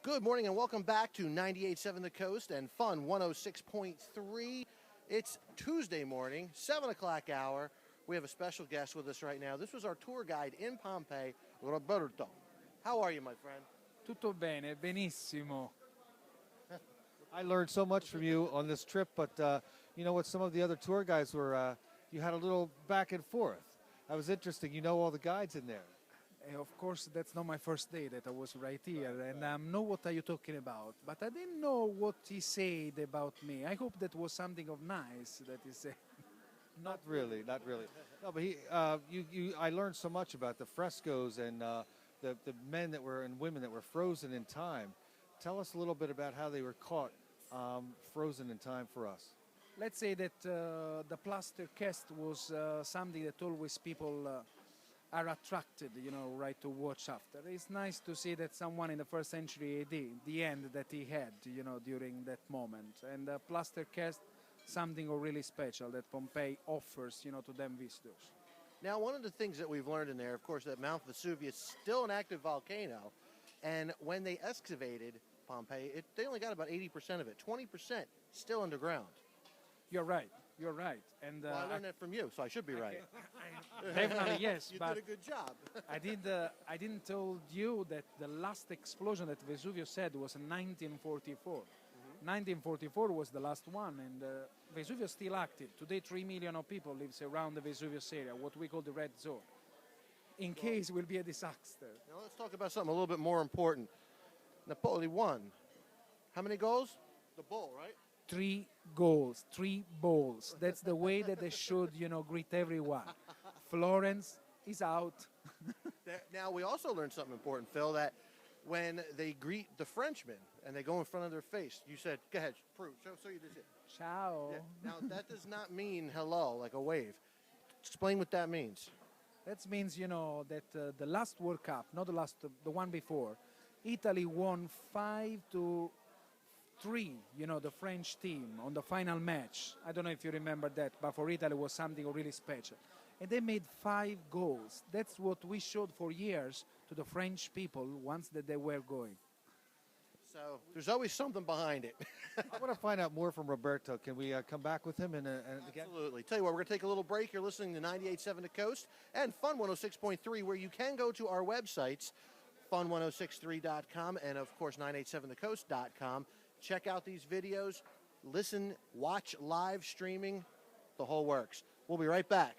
Good morning and welcome back to 98.7 The Coast and Fun 106.3. It's Tuesday morning, 7 o'clock hour. We have a special guest with us right now. This was our tour guide in Pompeii, Roberto. How are you, my friend? Tutto bene, benissimo. I learned so much from you on this trip, but you know what? Some of the other tour guides were, you had a little back and forth. That was interesting. You know all the guides in there. Of course, that's not my first day that I was right here, and I know what are you talking about. But I didn't know what he said about me. I hope that was something of nice that he said. Not really, not really. No, but I learned so much about the frescoes and the men that were and women that were frozen in time. Tell us a little bit about how they were caught frozen in time for us. Let's say that the plaster cast was something that always people are attracted, right, to watch after. It's nice to see that someone in the first century AD, the end that he had, during that moment. And the plaster cast, something really special that Pompeii offers, to them visitors. Now, one of the things that we've learned in there, of course, that Mount Vesuvius is still an active volcano. And when they excavated Pompeii, they only got about 80% of it. 20% still underground. You're right. And Well, I learned that from you, so I should be right. Definitely, yes. You but did a good job. I didn't tell you that the last explosion that Vesuvius had was in 1944. 1944 was the last one, and Vesuvius still active. Today, 3 million of people lives around the Vesuvius area, what we call the red zone. In case it will be a disaster. Now let's talk about something a little bit more important. Napoli won. How many goals? The bull, right? 3 goals, 3 balls. That's the way that they should, greet everyone. Florence is out. Now, we also learned something important, Phil, that when they greet the Frenchmen and they go in front of their face, you said, go ahead, prove, show you this. Ciao. Yeah. Now, that does not mean hello, like a wave. Explain what that means. That means, that the last World Cup, not the one before, Italy won 5-3, the French team on the final match. I don't know if you remember that, but for Italy it was something really special. And they made 5 goals. That's what we showed for years to the French people once that they were going. So there's always something behind it. I want to find out more from Roberto. Can we come back with him again? Absolutely. Tell you what, we're going to take a little break. You're listening to 98.7 The Coast and Fun 106.3, where you can go to our websites, fun1063.com and, of course, 987thecoast.com. Check out these videos, listen, watch live streaming, the whole works. We'll be right back.